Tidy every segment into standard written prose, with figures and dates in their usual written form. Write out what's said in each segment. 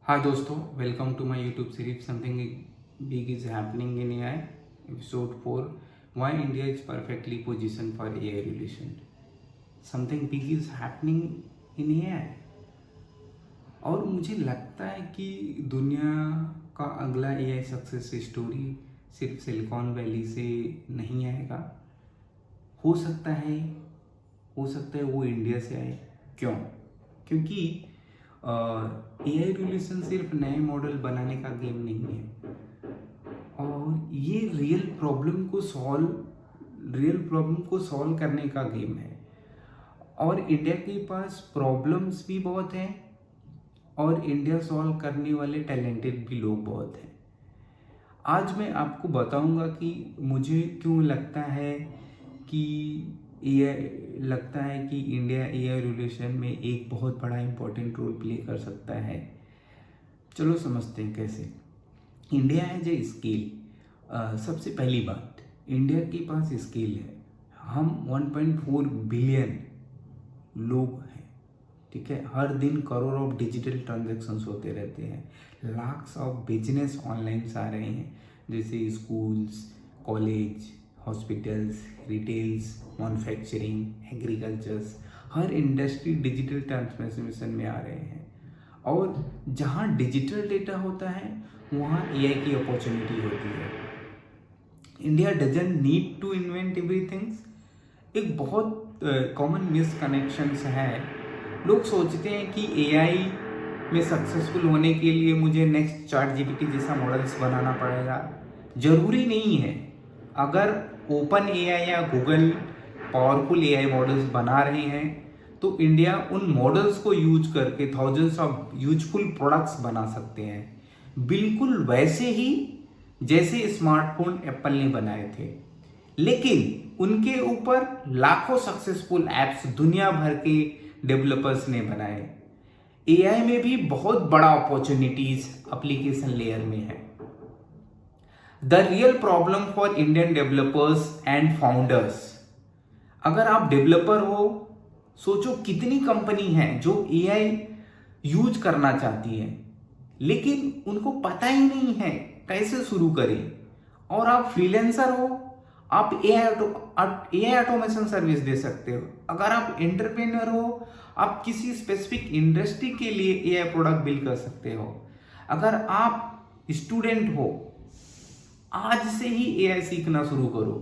Hi दोस्तों, welcome to my YouTube series something big is happening in AI episode 4 why India is perfectly position for AI revolution. Something big is happening in AI और मुझे लगता है कि दुनिया का अगला एआई सक्सेस स्टोरी सिर्फ सिलिकॉन वैली से नहीं आएगा। हो सकता है वो इंडिया से आए। क्यों? क्योंकि एआई रिवोल्यूशन सिर्फ नए मॉडल बनाने का गेम नहीं है और ये रियल प्रॉब्लम को सॉल्व करने का गेम है। और इंडिया के पास प्रॉब्लम्स भी बहुत हैं और इंडिया सॉल्व करने वाले टैलेंटेड भी लोग बहुत हैं। आज मैं आपको बताऊंगा कि मुझे क्यों लगता है कि इंडिया एआई रिवोल्यूशन में एक बहुत बड़ा इंपॉर्टेंट रोल प्ले कर सकता है। चलो समझते हैं कैसे। इंडिया है जो स्केल। सबसे पहली बात, इंडिया के पास स्केल है। हम 1.4 बिलियन लोग हैं, ठीक है। हर दिन करोड़ ऑफ डिजिटल ट्रांजैक्शंस होते रहते हैं, लाख्स ऑफ बिजनेस ऑनलाइन आ रहे हैं, जैसे schools, college, hospitals, retails, manufacturing, agricultures. हर इंडस्ट्री डिजिटल ट्रांसफॉर्मेशन में आ रहे हैं और जहाँ डिजिटल डेटा होता है वहाँ एआई की अपॉर्चुनिटी होती है। India doesn't need to invent everything. एक बहुत कॉमन मिसकनेक्शंस है। लोग सोचते हैं कि एआई में सक्सेसफुल होने के लिए मुझे नेक्स्ट चैट जीपीटी जैसा मॉडल्स बनाना पड़ेगा। जरूरी नहीं है। अगर ओपन एआई या गूगल पावरफुल एआई मॉडल्स बना रहे हैं तो इंडिया उन मॉडल्स को यूज करके थाउजेंड्स ऑफ यूजफुल प्रोडक्ट्स बना सकते हैं, बिल्कुल वैसे ही जैसे स्मार्टफोन एप्पल ने बनाए थे। लेकिन उनके ऊपर लाखों सक्सेसफुल एप्स दुनिया भर के डेवलपर्स ने बनाए। एआई में भी बहुत बड़ा अपॉर्चुनिटीज एप्लीकेशन लेयर में है। The real problem for Indian developers and founders. अगर आप डेवलपर हो, सोचो कितनी कंपनी है जो एआई यूज करना चाहती है लेकिन उनको पता ही नहीं है कैसे शुरू करें। और आप फ्रीलांसर हो, आप एआई ऑटोमेशन सर्विस दे सकते हो। अगर आप एंटरप्रेन्योर हो, आप किसी स्पेसिफिक इंडस्ट्री के लिए एआई प्रोडक्ट बिल्ड कर सकते हो। अगर आप स्टूडेंट हो, आज से ही एआई सीखना शुरू करो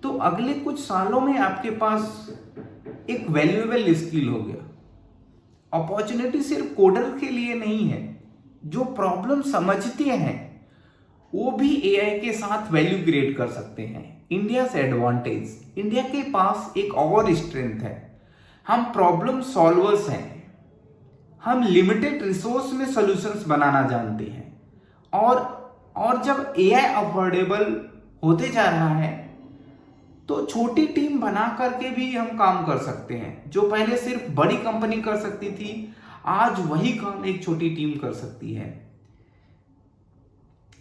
तो अगले कुछ सालों में आपके पास एक वैल्यूएबल स्किल हो गया। अपॉर्चुनिटी सिर्फ कोडर के लिए नहीं है, जो प्रॉब्लम समझते हैं वो भी एआई के साथ वैल्यू क्रिएट कर सकते हैं। इंडिया से एडवांटेज, इंडिया के पास एक और स्ट्रेंथ है। हम प्रॉब्लम सॉल्वर्स हैं। हम लिमिटेड रिसोर्स में सॉल्यूशंस बनाना जानते हैं और जब एआई अफोर्डेबल होते जा रहा है तो छोटी टीम बना करके भी हम काम कर सकते हैं। जो पहले सिर्फ बड़ी कंपनी कर सकती थी, आज वही काम एक छोटी टीम कर सकती है।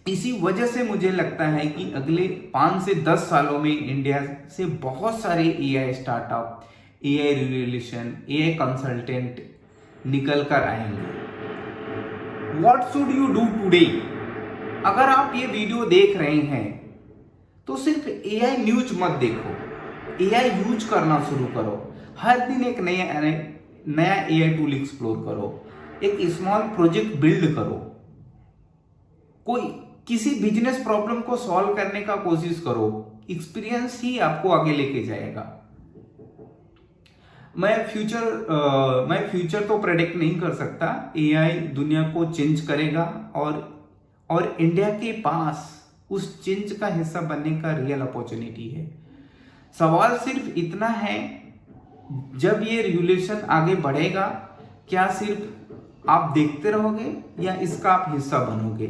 इसी वजह से मुझे लगता है कि अगले 5 से 10 सालों में इंडिया से बहुत सारे AI startup, AI revolution, AI consultant निकल कर आएंगे। What should you do today? अगर आप ये वीडियो देख रहे हैं तो सिर्फ एआई न्यूज मत देखो, एआई यूज करना शुरू करो। हर दिन एक नया एआई टूल एक्सप्लोर करो, एक स्मॉल प्रोजेक्ट बिल्ड करो, कोई किसी बिजनेस प्रॉब्लम को सॉल्व करने का कोशिश करो। एक्सपीरियंस ही आपको आगे लेके जाएगा। मैं फ्यूचर तो प्रेडिक्ट नहीं कर सकता। एआई दुनिया को चेंज करेगा और इंडिया के पास उस चेंज का हिस्सा बनने का रियल अपॉर्चुनिटी है। सवाल सिर्फ इतना है, जब ये रिवोल्यूशन आगे बढ़ेगा, क्या सिर्फ आप देखते रहोगे या इसका आप हिस्सा बनोगे?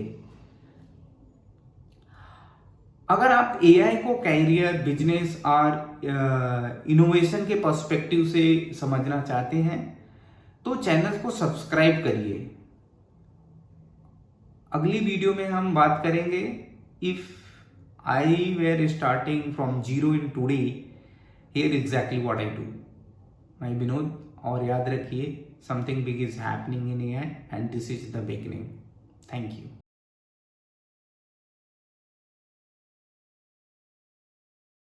अगर आप एआई को कैरियर, बिजनेस और इनोवेशन के पर्सपेक्टिव से समझना चाहते हैं तो चैनल को सब्सक्राइब करिए। अगली वीडियो में हम बात करेंगे if I were starting from zero in today, here exactly what I do. मैं विनोद, और याद रखिए something big is happening in AI and this is the beginning. Thank you.